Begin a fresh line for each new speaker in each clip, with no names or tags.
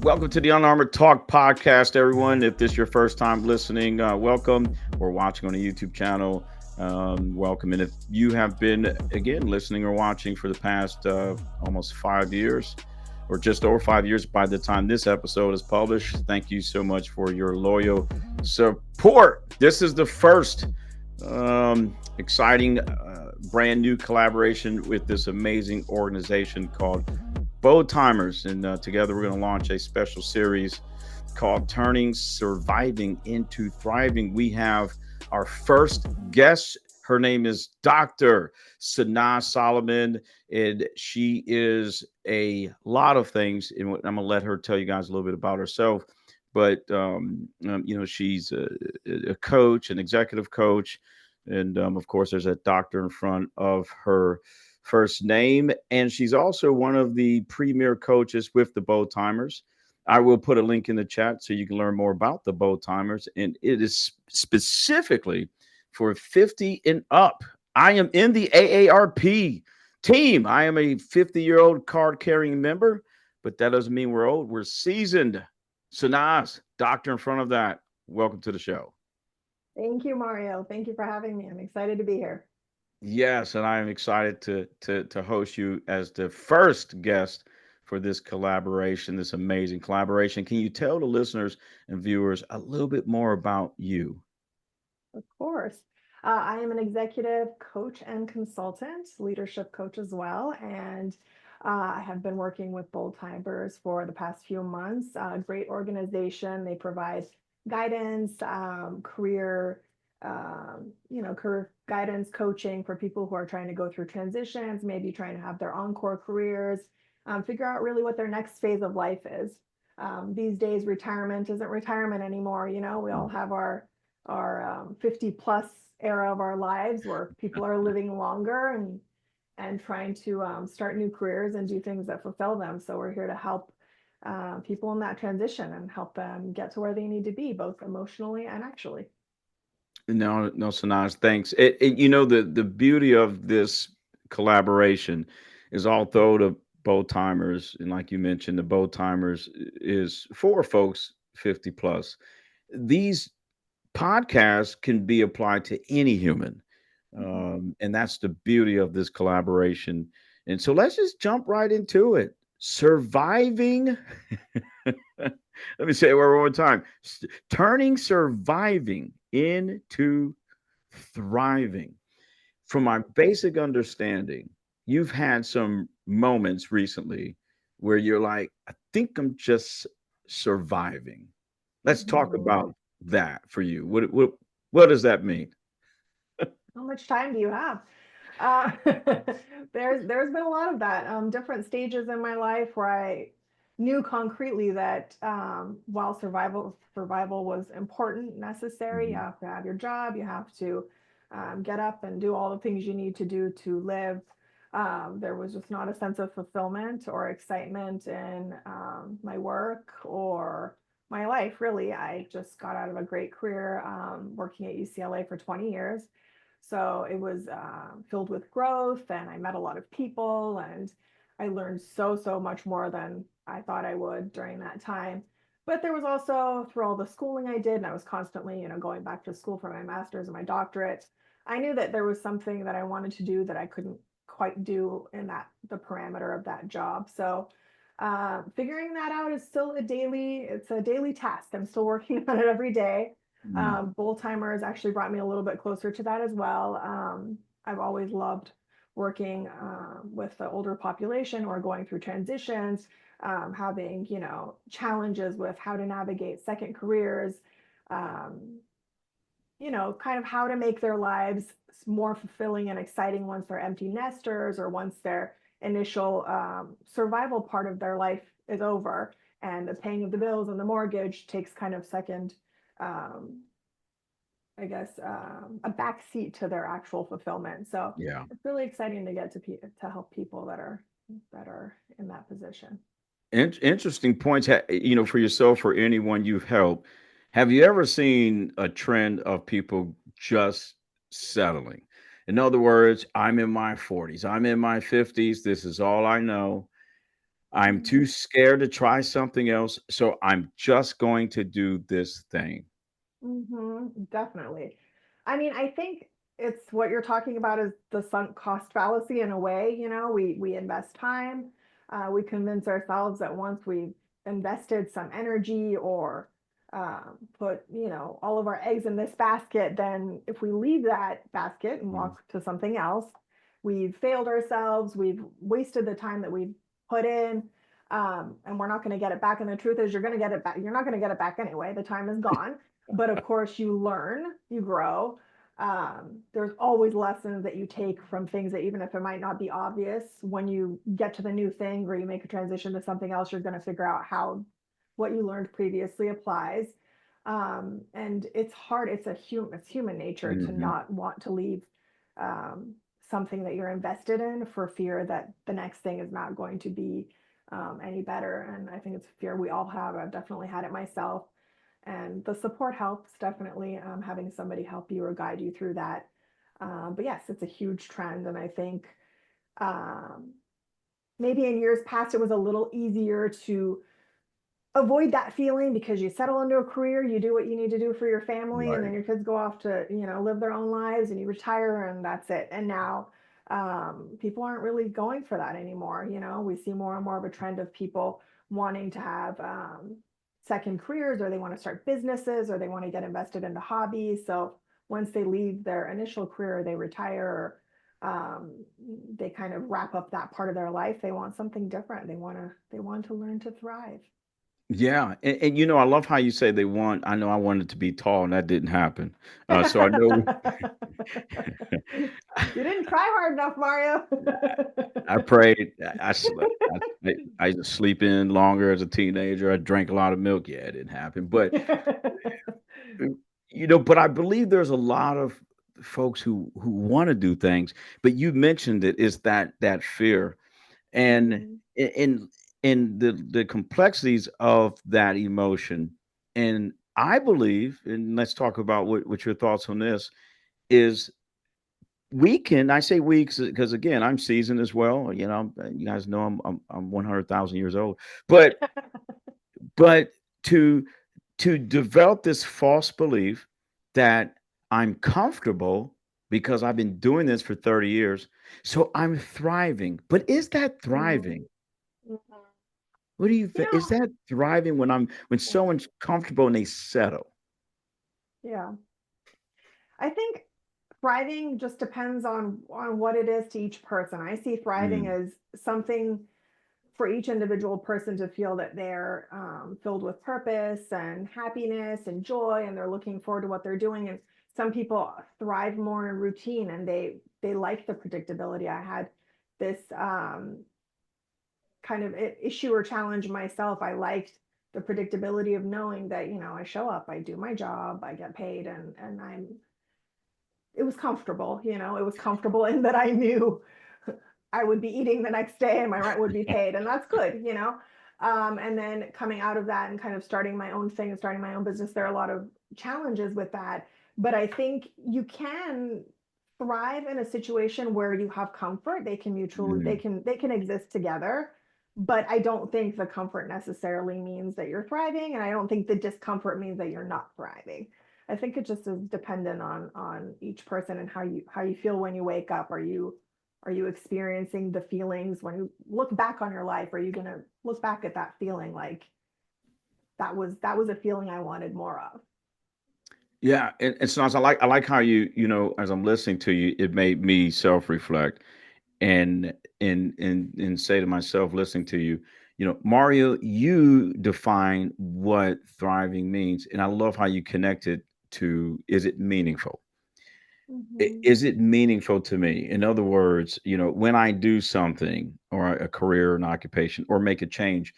Welcome to the Unarmored Talk podcast, everyone. If this is your first time listening, welcome, or watching on the YouTube channel, welcome. And if you have been, again, listening or watching for the past almost 5 years, or just over 5 years by the time this episode is published, thank you so much for your loyal support. This is the first exciting, brand new collaboration with this amazing organization called Bow Timers, and together we're going to launch a special series called Turning Surviving into Thriving. We have our first guest. Her name is Dr. Sanaz Solomon, and she is a lot of things. And I'm going to let her tell you guys a little bit about herself. But she's a coach, an executive coach, and of course, there's a doctor in front of her first name. And she's also one of the premier coaches with the Bow Timers. I will put a link in the chat so you can learn more about the Bow Timers. And it is specifically for 50 and up. I am in the AARP team. I am a 50-year-old card carrying member, but that doesn't mean we're old. We're seasoned. Sanaz, doctor in front of that. Welcome to the show.
Thank you, Mario. Thank you for having me. I'm excited to be here.
Yes, and I am excited to host you as the first guest for this collaboration, this amazing collaboration. Can you tell the listeners and viewers a little bit more about you?
Of course. I am an executive coach and consultant, leadership coach as well. And I have been working with Bold Timers for the past few months. Great organization. They provide guidance, career guidance, coaching for people who are trying to go through transitions, maybe trying to have their encore careers, figure out really what their next phase of life is. These days, retirement isn't retirement anymore. We all have our 50 plus era of our lives where people are living longer and trying to start new careers and do things that fulfill them. So we're here to help people in that transition and help them get to where they need to be, both emotionally and actually.
No, no, Sanaj, thanks. The beauty of this collaboration is although the Bow Timers, and like you mentioned, the Bow Timers is for folks 50 plus. These podcasts can be applied to any human.
Mhm.
And that's the beauty of this collaboration. And so let's just jump right into it. Surviving. Let me say it one more time. Turning surviving into thriving. From my basic understanding, you've had some moments recently where you're like, I think I'm just surviving. Let's talk
Mhm.
about that for you. What does that mean?
How much time do you have? Uh, there's been a lot of that. Different stages in my life where I knew concretely that while survival was important, necessary. You
Mhm.
have to have your job. You have to get up and do all the things you need to do to live. There was just not a sense of fulfillment or excitement in my work or my life. Really, I just got out of a great career working at UCLA for 20 years, so it was filled with growth, and I met a lot of people, and I learned so much more than I thought I would during that time. But there was also, through all the schooling I did, and I was constantly, going back to school for my master's and my doctorate, I knew that there was something that I wanted to do that I couldn't quite do in the parameter of that job. So figuring that out is still it's a daily task. I'm still working on it every day.
Mm.
Bold timers actually brought me a little bit closer to that as well. I've always loved working with the older population who are going through transitions, having challenges with how to navigate second careers, um, kind of how to make their lives more fulfilling and exciting once they're empty nesters or once their initial survival part of their life is over and the paying of the bills and the mortgage takes kind of second, um, I guess, a backseat to their actual fulfillment. So
Yeah.
it's really exciting to get to help people that are in that position.
Interesting points. For yourself or anyone you've helped, have you ever seen a trend of people just settling? In other words, I'm in my 40s, I'm in my 50s. This is all I know. I'm too
Mhm.
scared to try something else, so I'm just going to do this thing.
Definitely. I mean, I think it's what you're talking about is the sunk cost fallacy in a way. We invest time, we convince ourselves that once we've invested some energy or put all of our eggs in this basket, then if we leave that basket and
Mm.
walk to something else, we've failed ourselves. We've wasted the time that we've put in. And we're not going to get it back. And the truth is, you're going to get it back. You're not going to get it back anyway. The time is gone, but of course you learn, you grow. There's always lessons that you take from things that, even if it might not be obvious, when you get to the new thing or you make a transition to something else, you're going to figure out how what you learned previously applies. And it's hard. It's human nature to
Mhm.
not want to leave um, something that you're invested in for fear that the next thing is not going to be any better. And I think it's a fear we all have. I've definitely had it myself, and the support helps definitely, having somebody help you or guide you through that. But yes, it's a huge trend, and I think um, maybe in years past it was a little easier to avoid that feeling because you settle into a career, you do what you need to do for your family, and then
Right.
your kids go off to live their own lives, and you retire, and that's it. And now people aren't really going for that anymore. We see more and more of a trend of people wanting to have second careers, or they want to start businesses, or they want to get invested into hobbies. So once they leave their initial career, they retire. Um, they kind of wrap up that part of their life. They want something different. They want to learn to thrive.
Yeah, and I love how you say they want. I know I wanted to be tall, and that didn't happen. So I know
You didn't try hard enough, Mario.
I prayed. I slept. I used to sleep in longer as a teenager. I drank a lot of milk. Yeah, it didn't happen. But uh, but I believe there's a lot of folks who want to do things. But you mentioned it is that fear, and
Mhm.
in the complexities of that emotion. And I believe, and let's talk about what your thoughts on this is. I say we because again, I'm seasoned as well. You guys know I'm 100,000 years old. But but to develop this false belief that I'm comfortable because I've been doing this for 30 years, so I'm thriving. But is that
Mhm.
thriving?
Mhm.
What do you
You
think? Is
know,
that thriving when someone's comfortable and they settle?
yeah. I think thriving just depends on what it is to each person. I see thriving
Mm,
as something for each individual person to feel that they're filled with purpose and happiness and joy, and they're looking forward to what they're doing. And some people thrive more in routine, and they like the predictability. I had this kind of issue or challenge myself. I liked the predictability of knowing that I show up, I do my job, I get paid, and it was comfortable. It was comfortable in that I knew I would be eating the next day and my rent would be paid, and that's good. And then coming out of that and kind of starting my own thing, starting my own business, there are a lot of challenges with that. But I think you can thrive in a situation where you have comfort. They can mutually, they
mm.
can they can exist together. But I don't think the comfort necessarily means that you're thriving, and I don't think the discomfort means that you're not thriving. I think it just is dependent on each person and how you feel when you wake up. Are you experiencing the feelings when you look back on your life? Are you going to look back at that feeling like that was a feeling I wanted more of?
Yeah, and so I like how as I'm listening to you, it made me self reflect and and say to myself, listening to you, Mario, you define what thriving means, and I love how you connected to is it meaningful?
Hmm.
Is it meaningful to me? In other words, when I do something or a career, an occupation, or make a change,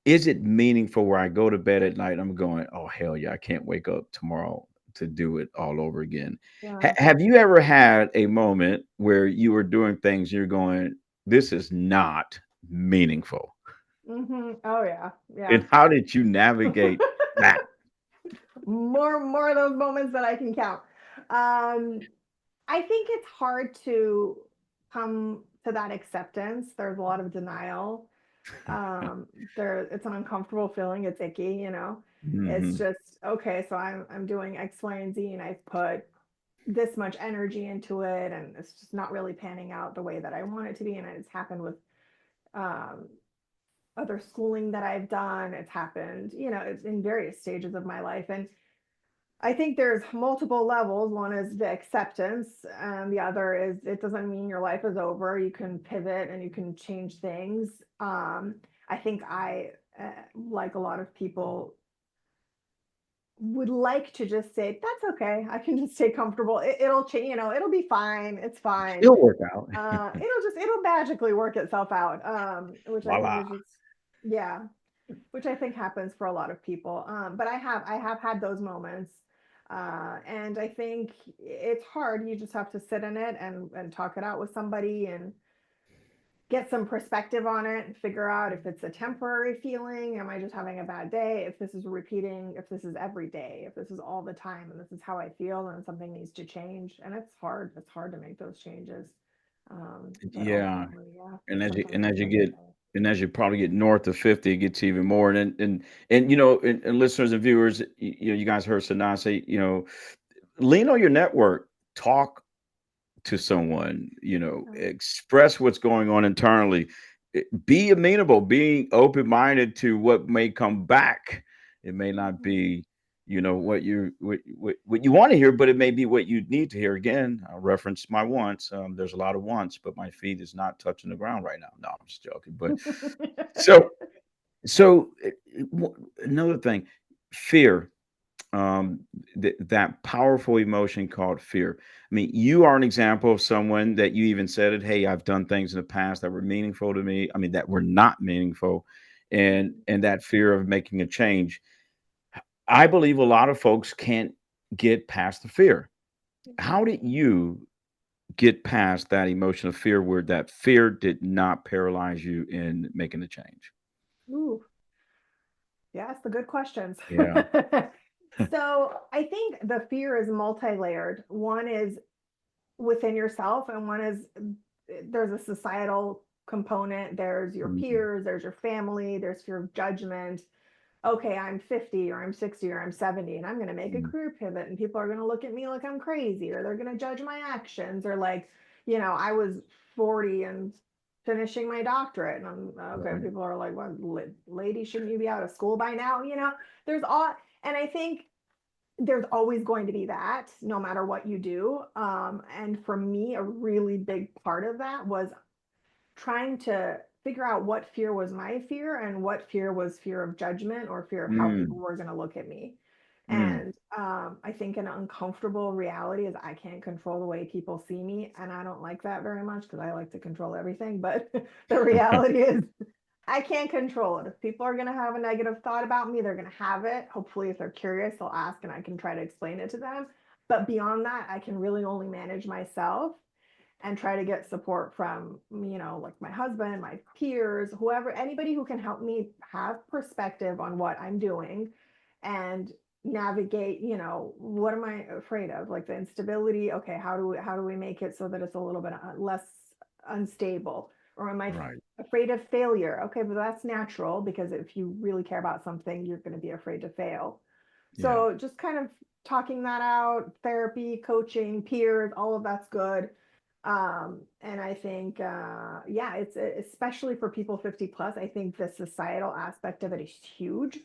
is it meaningful where I go to bed at night, I'm going, "Oh, hell yeah, I can't wake up tomorrow to do it all over again."
Yeah.
Have you ever had a moment where you were doing things, you're going, "This is not meaningful."
Oh yeah, yeah.
And how did you navigate that?
More of those moments that I can count. Um, I think it's hard to come to that acceptance. There's a lot of denial. Um, it's an uncomfortable feeling. It's icky, It's
Hmm.
just okay. So I'm doing X, Y, and Z, and I've put this much energy into it, and it's just not really panning out the way that I want it to be. And it's happened with um, other schooling that I've done. It's happened, it's in various stages of my life, and I think there's multiple levels. One is the acceptance, and the other is it doesn't mean your life is over. You can pivot and you can change things. I think like a lot of people, would like to just say, that's okay. I can just stay comfortable. It'll change, it'll be fine. It's fine.
It'll work out.
It'll magically work itself out. Which I think
Voila.
is just, yeah, which I think happens for a lot of people. But I have had those moments. And I think it's hard. You just have to sit in it and talk it out with somebody and get some perspective on it and figure out if it's a temporary feeling. Am I just having a bad day? If this is repeating, if this is every day, if this is all the time and this is how I feel, and something needs to change. And it's hard. It's hard to make those changes. But
Yeah.
ultimately, yeah,
And as you
sometimes
and
it's
as you
necessary.
get and as you probably get north of 50, it gets even more. And and listeners and viewers, you guys heard Sanaa say, lean on your network, talk to someone, express what's going on internally. Be amenable, being open-minded to what may come back. It may not
Mhm.
be, what you want to hear, but it may be what you need to hear. Again, I'll reference my wants. There's a lot of wants, but my feet is not touching the ground right now. No, I'm just joking. But so another thing, fear, that powerful emotion called fear. I mean, you are an example of someone that you even said it. Hey, I've done things in the past that were meaningful to me. I mean, that were not meaningful, and that fear of making a change. I believe a lot of folks can't get past the fear. How did you get past that emotion of fear, where that fear did not paralyze you in making the change?
Ooh, yes, the good questions.
Yeah.
So I think the fear is multi-layered. One is within yourself, and one is there's a societal component. There's your
Mhm.
peers, there's your family, there's fear of judgment. Okay, I'm 50 or I'm 60 or I'm 70 and I'm going to make a
Mhm.
career pivot, and people are going to look at me like I'm crazy, or they're going to judge my actions, or like, I was 40 and finishing my doctorate, and I'm okay.
Right.
People are like, "What, lady, shouldn't you be out of school by now?" There's all, and I think there's always going to be that no matter what you do. And for me, a really big part of that was trying to figure out what fear was my fear and what fear was fear of judgment or fear of how people
Mm,
were going to look at me.
mm,
And I think an uncomfortable reality is I can't control the way people see me. And I don't like that very much because I like to control everything. But the reality is, I can't control it. If people are going to have a negative thought about me, they're going to have it. Hopefully, if they're curious, they'll ask and I can try to explain it to them. But beyond that, I can really only manage myself and try to get support from, like my husband, my peers, whoever, anybody who can help me have perspective on what I'm doing and navigate, what am I afraid of? Like the instability. Okay, how do we make it so that it's a little bit less unstable? Or am I
right.
afraid of failure? Okay, but that's natural because if you really care about something, you're going to be afraid to fail.
Yeah.
So just kind of talking that out, therapy, coaching, peers, all of that's good. And I think, yeah, it's especially for people 50 plus. I think the societal aspect of it is huge.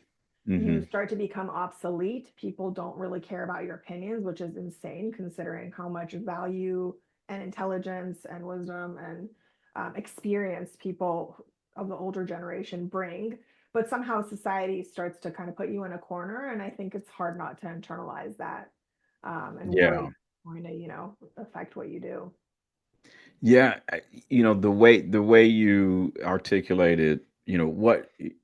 You
Hmm.
start to become obsolete. People don't really care about your opinions, which is insane considering how much value and intelligence and wisdom and experience people of the older generation bring. But somehow society starts to kind of put you in a corner. And I think it's hard not to internalize that and worry
Yeah.
it's going to, affect what you do.
Yeah, the way you articulated,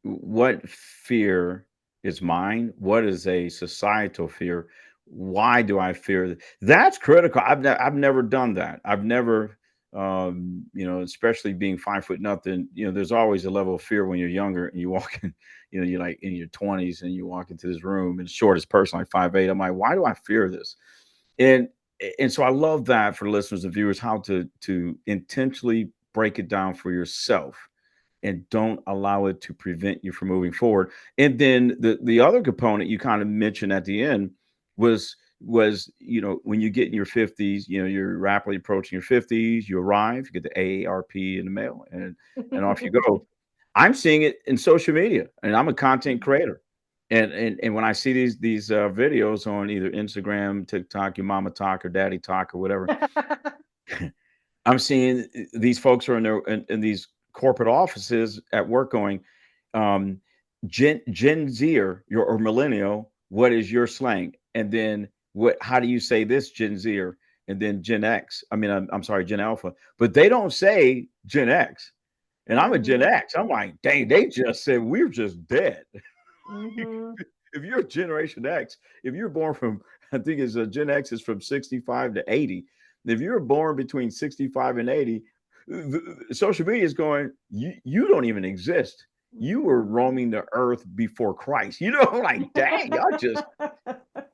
what fear is mine, what is a societal fear, why do I fear that's critical. I've never done that. I've never, especially being 5 foot nothing. There's always a level of fear when you're younger and you walk in, you're like in your 20s and you walk into this room and shortest person like 5'8". I'm like, why do I fear this? And and so I love that for listeners and viewers, how to intentionally break it down for yourself and don't allow it to prevent you from moving forward. And then the other component you kind of mentioned at the end was when you get in your 50s, you're rapidly approaching your 50s, you arrive, you get the AARP in the mail, and off you go. I'm seeing it in social media, and I'm a content creator. And when I see these videos on either Instagram, TikTok, your mama talk or daddy talk or whatever, I'm seeing these folks are in these corporate offices at work going, um, Gen Zer, or millennial, what is your slang? And then how do you say this, Gen Zer? And then Gen X. I mean, I'm sorry, Gen Alpha, but they don't say Gen X. And I'm a Gen
Mhm.
X. I'm like, dang, they just said we're just dead.
Mhm.
If you're Generation X, if you're born from, I think it's Gen X is from 65 to 80. If you're born between 65 and 80, social media is going, you don't even exist. You were
Mhm.
roaming the earth before Christ. Like, dang,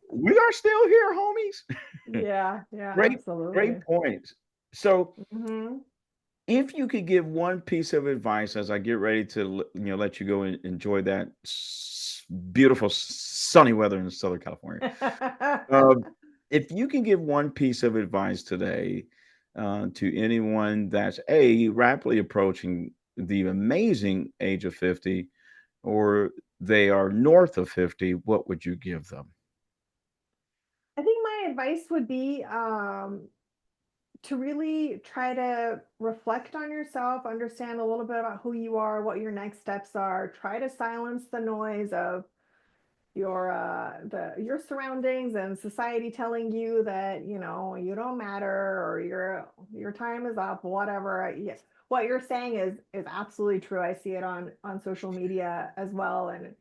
we are still here, homies.
Yeah, yeah,
great, great
absolutely.
points. So,
Mhm.
if you could give one piece of advice as I get ready to let you go and enjoy that beautiful sunny weather in Southern California, um, if you can give one piece of advice today to anyone that's rapidly approaching the amazing age of 50, or they are north of 50, what would you give them?
I think my advice would be to really try to reflect on yourself, understand a little bit about who you are, what your next steps are. Try to silence the noise of your surroundings and society telling you that you don't matter, or your time is up, whatever. Yes, what you're saying is absolutely true. I see it on social media as well, and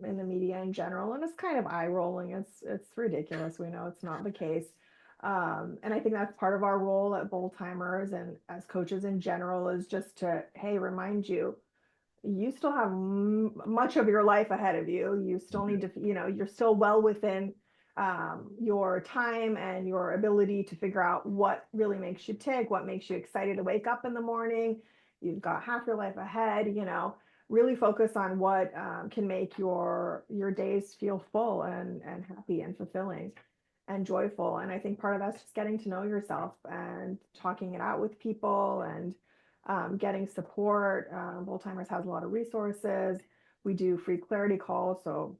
in the media in general, and it's kind of eye rolling. It's ridiculous. We know it's not the case. And I think that's part of our role at Bold Timers and as coaches in general, is just to, hey, remind you, you still have much of your life ahead of you. You still need to, you're still well within your time and your ability to figure out what really makes you tick, what makes you excited to wake up in the morning. You've got half your life ahead. Really focus on what can make your days feel full and happy and fulfilling and joyful. And I think part of that's just getting to know yourself and talking it out with people, and getting support. Bold Timers has a lot of resources. We do free clarity calls. So,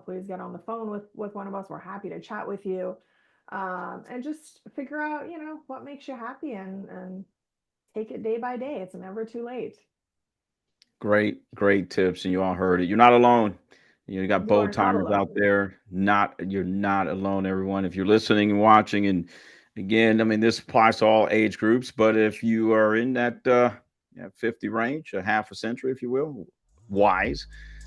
please get on the phone with one of us. We're happy to chat with you, and just figure out, what makes you happy, and take it day by day. It's never too late.
Great, great tips, and you all heard it. You're not alone. You got
You are
bold
not
timers out
alone.
there. You're not alone, everyone. If you're listening and watching, and again, I mean, this applies to all age groups. But if you are in that 50 range, a half a century, if you will, wise,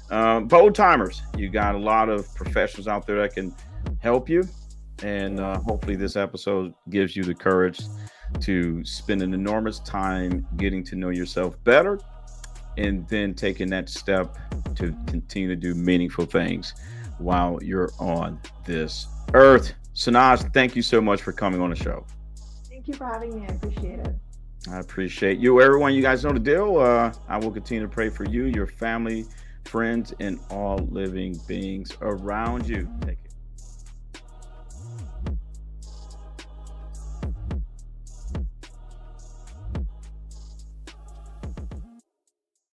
bold timers, you got a lot of professionals out there that can help you. And
Yeah.
hopefully, this episode gives you the courage to spend an enormous time getting to know yourself better, and then taking that step to continue to do meaningful things while you're on this earth. Sanaz, thank you so much for coming on the show.
Thank you for having me. I appreciate it.
I appreciate you, everyone. You guys know the deal. I will continue to pray for you, your family, friends, and all living beings around you. Take care.